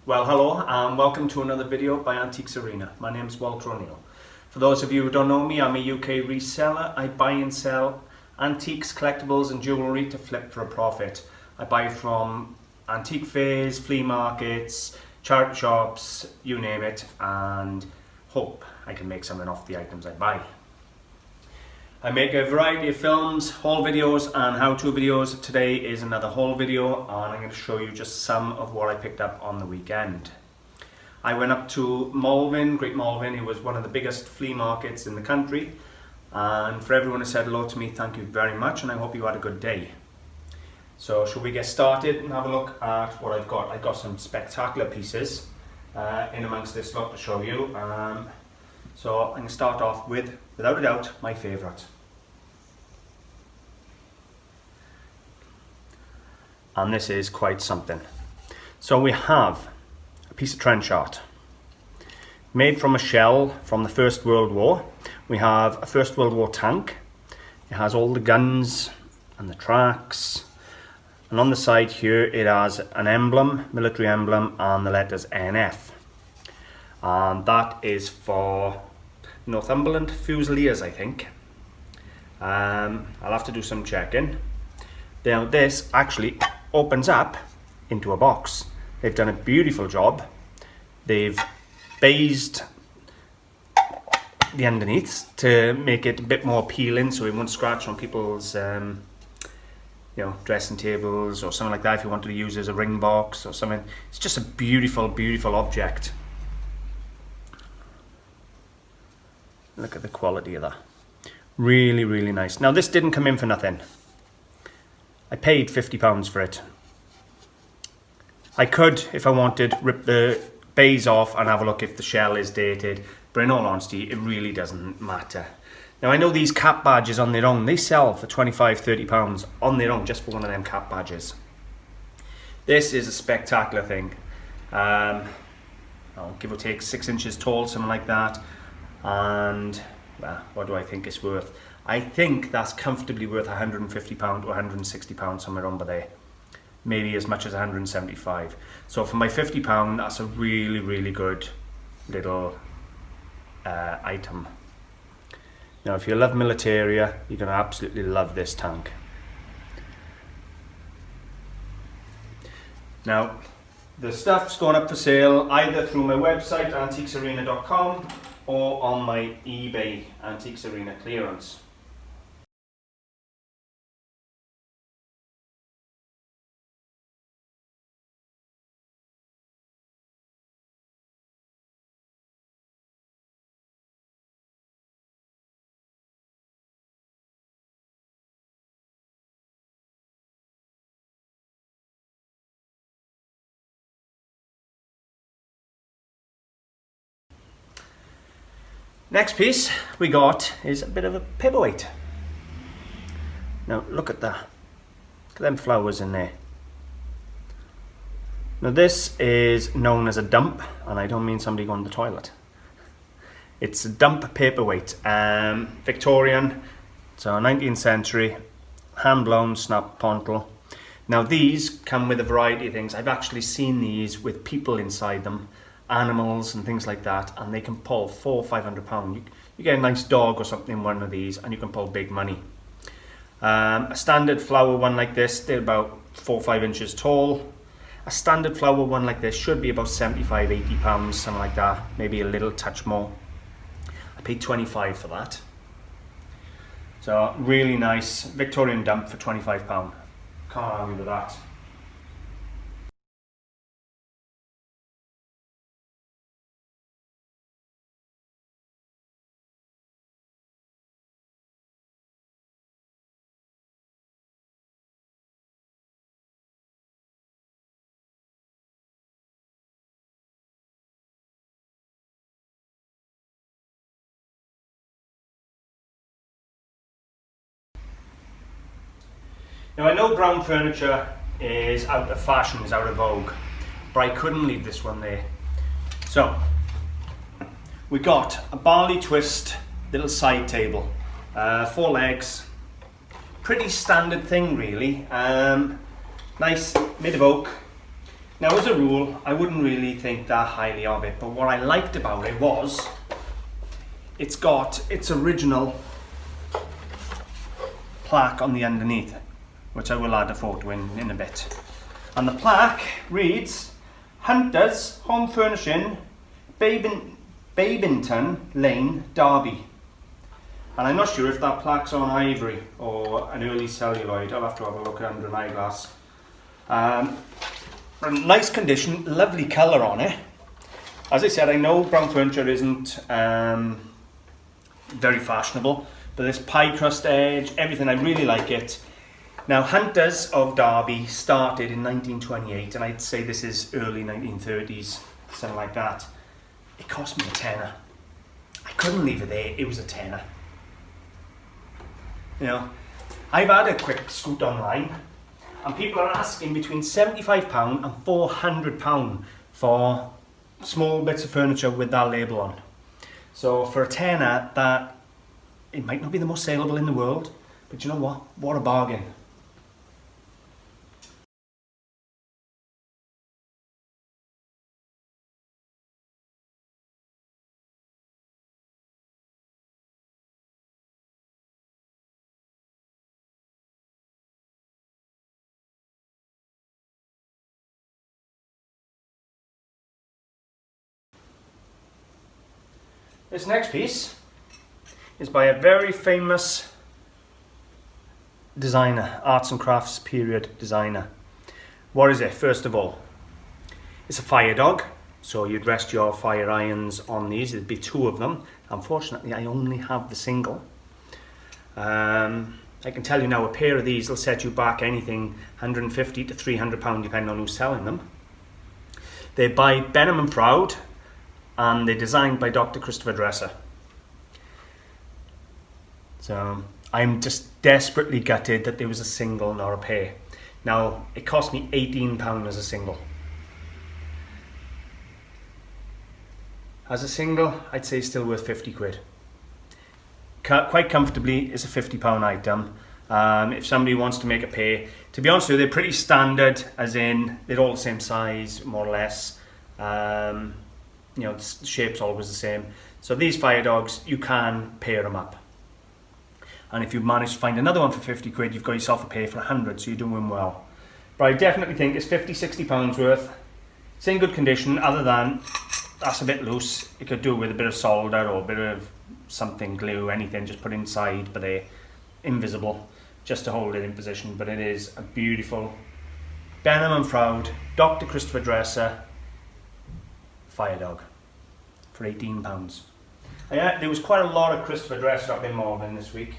Well, hello and welcome to another video by AntiquesArena. My name is Walter O'Neill. For those of you who don't know me, I'm a UK reseller. I buy and sell antiques, collectibles and jewellery to flip for a profit. I buy from antique fairs, flea markets, charity shops, you name it, and hope I can make something off the items I buy. I make a variety of films, haul videos and how-to videos. Today is another haul video and I'm going to show you just some of what I picked up on the weekend. I went up to Malvern, Great Malvern. It was one of the biggest flea markets in the country, and for everyone who said hello to me, thank you very much and I hope you had a good day. So shall we get started and have a look at what I've got. I've got some spectacular pieces in amongst this lot to show you. So I'm going to start off with, without a doubt, my favourite. And this is quite something. So we have a piece of trench art made from a shell from the First World War. We have a First World War tank. It has all the guns and the tracks, and on the side here it has an emblem, military emblem, and the letters NF, and that is for Northumberland Fusiliers, I think. I'll have to do some checking. Now this actually opens up into a box. They've done a beautiful job. They've based the underneath to make it a bit more appealing so it won't scratch on people's dressing tables or something like that if you wanted to use it as a ring box or something. It's just a beautiful, beautiful object. Look at the quality of that. Really, really nice. Now this didn't come in for nothing. I paid £50 for it. I could, if I wanted, rip the base off and have a look if the shell is dated, but in all honesty, it really doesn't matter. Now I know these cap badges on their own, they sell for £25–30 on their own just for one of them cap badges. This is a spectacular thing. I'll give or take 6 inches tall, something like that. And well, what do I think it's worth? I think that's comfortably worth £150 to £160, somewhere under there. Maybe as much as £175. So for my £50, that's a really, really good little item. Now if you love militaria, you're going to absolutely love this tank. Now the stuff's going up for sale either through my website AntiquesArena.com or on my eBay AntiquesArena clearance. Next piece we got is a bit of a paperweight. Now look at that. Look at them flowers in there. Now this is known as a dump, and I don't mean somebody going to the toilet. It's a dump paperweight, Victorian, so 19th century, hand blown snap pontle. Now these come with a variety of things. I've actually seen these with people inside them, animals and things like that, and they can pull £400 or £500. You get a nice dog or something in one of these and you can pull big money. A standard flower one like this, they're about 4 or 5 inches tall. A standard flower one like this should be about £75–80, something like that, maybe a little touch more. I paid £25 for that. So really nice Victorian dump for £25. Can't argue with that. Now I know brown furniture is out of fashion, is out of vogue, but I couldn't leave this one there. So we got a barley twist little side table, 4 legs, pretty standard thing really. Nice made of oak, Now, as a rule, I wouldn't really think that highly of it, but what I liked about it was it's got its original plaque on the underneath, which I will add a photo in a bit. And the plaque reads, Hunters Home Furnishing, Babington Lane, Derby. And I'm not sure if that plaque's on ivory or an early celluloid. I'll have to have a look under an eyeglass. Nice condition, lovely colour on it. As I said, I know brown furniture isn't very fashionable, but this pie crust edge, everything, I really like it. Now, Hunters of Derby started in 1928, and I'd say this is early 1930s, something like that. It cost me a tenner. I couldn't leave it there, it was a tenner. You know, I've had a quick scoot online, and people are asking between £75 and £400 for small bits of furniture with that label on. So for a tenner, that it might not be the most saleable in the world, but you know what? What a bargain. This next piece is by a very famous designer, arts and crafts period designer. What is it? First of all, it's a fire dog, so you'd rest your fire irons on these. There'd be two of them. Unfortunately, I only have the single. I can tell you now, a pair of these will set you back anything £150 to £300 depending on who's selling them. They're by Benham & Proud, and they're designed by Dr. Christopher Dresser. So I'm just desperately gutted that there was a single, not a pair. Now, it cost me £18 as a single. As a single, I'd say still worth 50 quid. Quite comfortably, it's a £50 item. If somebody wants to make a pair, to be honest with you, they're pretty standard, as in they're all the same size, more or less. You know, the shape's always the same. So these fire dogs, you can pair them up. And if you manage to find another one for 50 quid, you've got yourself a pair for 100, so you're doing well. But I definitely think it's £50–60 worth. It's in good condition, other than that's a bit loose. You could do it with a bit of solder or a bit of something, glue, anything, just put inside, but they're invisible, just to hold it in position. But it is a beautiful Benham & Proud, Dr. Christopher Dresser fire dog for £18. There was quite a lot of Christopher Dresser up in Malvern this week.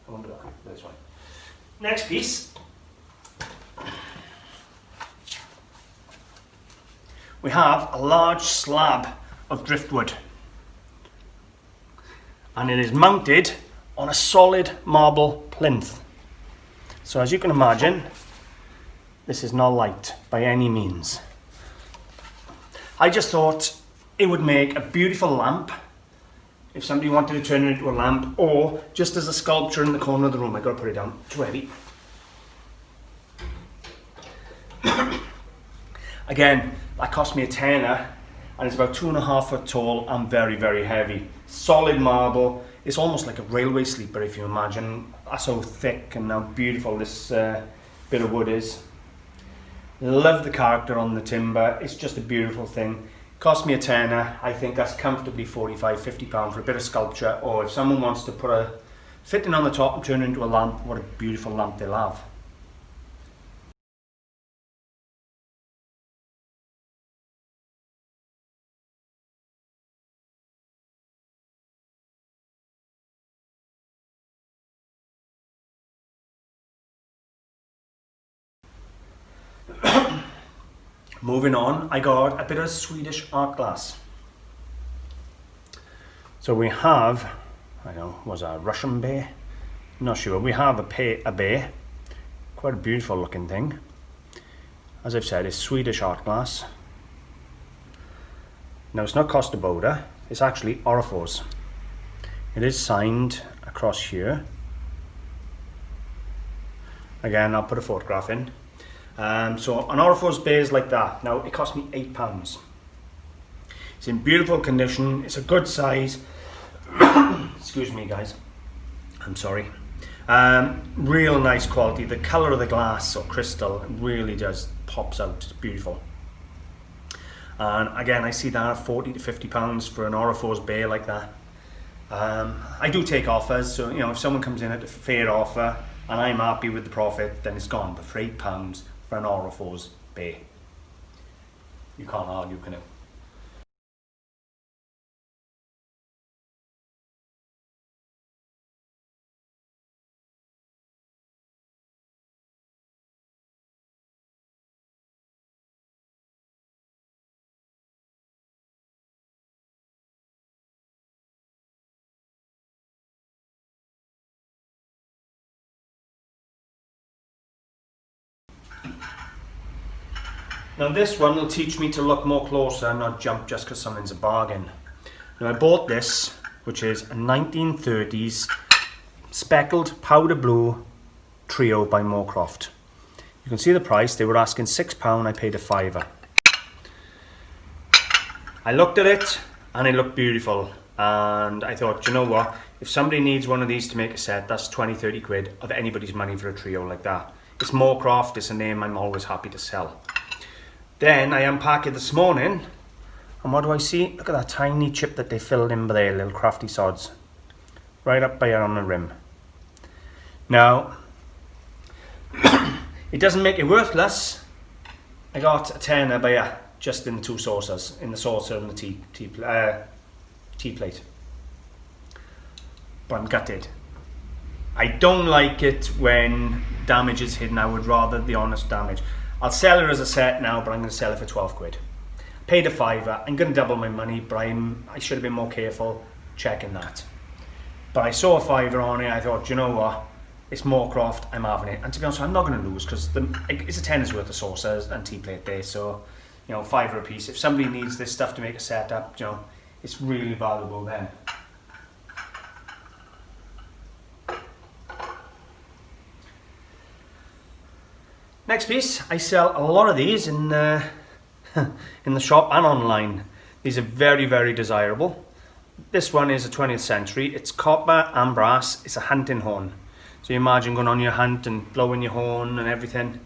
I wonder this one. Next piece. We have a large slab of driftwood, and it is mounted on a solid marble plinth. So as you can imagine, this is not light by any means. I just thought it would make a beautiful lamp if somebody wanted to turn it into a lamp, or just as a sculpture in the corner of the room. I gotta put it down, it's heavy. Again, that cost me a tenner, and it's about 2.5 foot tall and very, very heavy. Solid marble. It's almost like a railway sleeper, if you imagine. That's how thick and how beautiful this bit of wood is. Love the character on the timber. It's just a beautiful thing. Cost me a tenner. I think that's comfortably £45–50 for a bit of sculpture, or if someone wants to put a fitting on the top and turn it into a lamp, what a beautiful lamp they'll have. Moving on, I got a bit of Swedish Art Glass. So we have, I don't know, was a Russian bear? Not sure. We have a bear. quite a beautiful looking thing. As I've said, it's Swedish Art Glass. Now it's not Costa Boda, it's actually Orifos. It is signed across here. Again, I'll put a photograph in. So an Orifos bay is like that. Now it cost me £8. It's in beautiful condition, it's a good size. Excuse me guys, I'm sorry. Real nice quality. The colour of the glass or crystal really just pops out. It's beautiful. And again, I see that at £40 to £50 for an Orifos bay like that. I do take offers, so you know, if someone comes in at a fair offer and I'm happy with the profit, then it's gone. But for £8 for an Orifos bay, you can't argue, can you? Now this one will teach me to look more closer and not jump just because something's a bargain. Now I bought this, which is a 1930s speckled powder blue trio by Morecroft. You can see the price. They were asking £6, I paid a £5. I looked at it and it looked beautiful, and I thought, you know what, if somebody needs one of these to make a set, that's 20-30 quid of anybody's money for a trio like that. It's Morecroft, it's a name I'm always happy to sell. Then I unpack it this morning, and what do I see? Look at that tiny chip that they filled in by there, little crafty sods. Right up there on the rim. Now, it doesn't make it worthless. I got a tenner by here, just in the two saucers, in the saucer and the tea plate. But I'm gutted. I don't like it when damage is hidden. I would rather the honest damage. I'll sell it as a set now, but I'm going to sell it for 12 quid. Paid a £5. I'm going to double my money, but I should have been more careful checking that. But I saw a £5 on it. I thought, you know what? It's Morecroft. I'm having it. And to be honest, I'm not going to lose because it's a tenner's worth of saucers and tea plate there. So, you know, £5 a piece. If somebody needs this stuff to make a setup, you know, it's really valuable then. Next piece, I sell a lot of these in the shop and online. These are very, very desirable. This one is a 20th century. It's copper and brass. It's a hunting horn. So you imagine going on your hunt and blowing your horn and everything.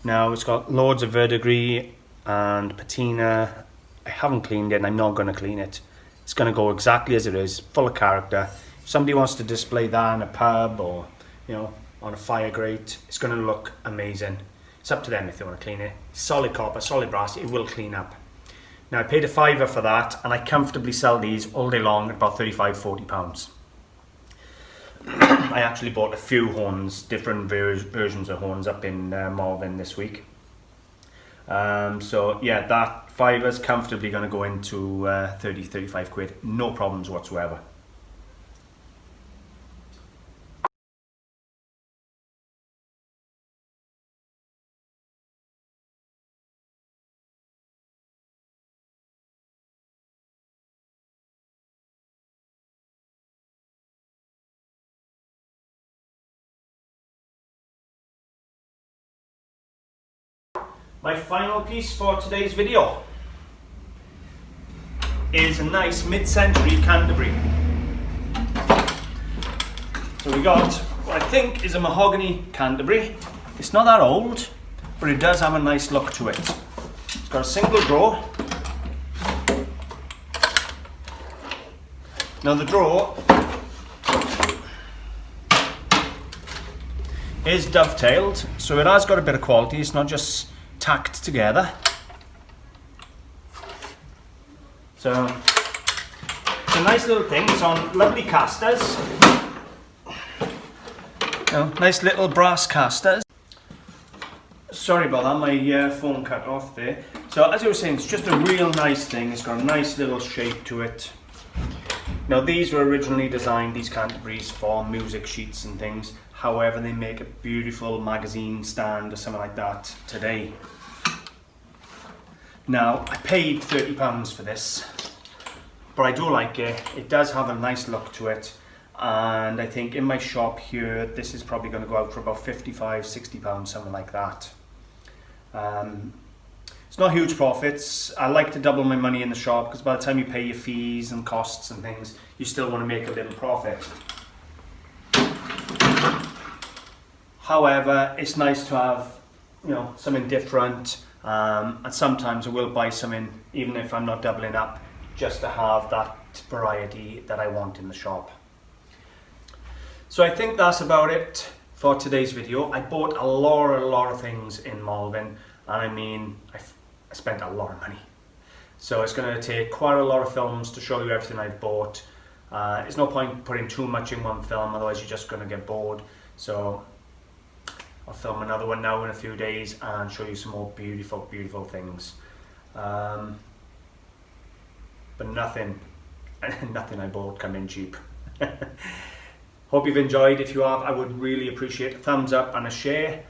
Now it's got loads of verdigris and patina. I haven't cleaned it and I'm not going to clean it. It's going to go exactly as it is, full of character. If somebody wants to display that in a pub or, you know, on a fire grate, it's going to look amazing. It's up to them if they want to clean it. Solid copper, solid brass, it will clean up. Now I paid a £5 for that, and I comfortably sell these all day long at about £35–40. I actually bought a few horns, different versions of horns up in Malvern this week. So yeah, that £5 is comfortably going to go into 30–35 quid, no problems whatsoever. My final piece for today's video is a nice mid-century Canterbury. So we got what I think is a mahogany Canterbury. It's not that old, but it does have a nice look to it. It's got a single drawer. Now the drawer is dovetailed, so it has got a bit of quality. It's not just tacked together. So it's a nice little thing. It's on lovely casters. Nice little brass casters. Sorry about that, my phone cut off there. So as I was saying, it's just a real nice thing. It's got a nice little shape to it. Now these were originally designed, these Canterbury's, for music sheets and things. However, they make a beautiful magazine stand or something like that today. Now, I paid £30 for this, but I do like it. It does have a nice look to it, and I think in my shop here, this is probably going to go out for about £55–60, something like that. It's not huge profits. I like to double my money in the shop, because by the time you pay your fees and costs and things, you still want to make a little profit. However, it's nice to have, you know, something different, and sometimes I will buy something, even if I'm not doubling up, just to have that variety that I want in the shop. So I think that's about it for today's video. I bought a lot of things in Malvern, and I mean, I spent a lot of money. So it's going to take quite a lot of films to show you everything I've bought. There's no point putting too much in one film, otherwise you're just going to get bored. So I'll film another one now in a few days and show you some more beautiful things. But nothing I bought come in cheap. Hope you've enjoyed. If you have, I would really appreciate a thumbs up and a share.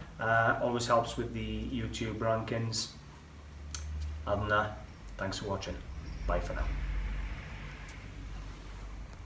Always helps with the YouTube rankings. Other than that, thanks for watching. Bye for now.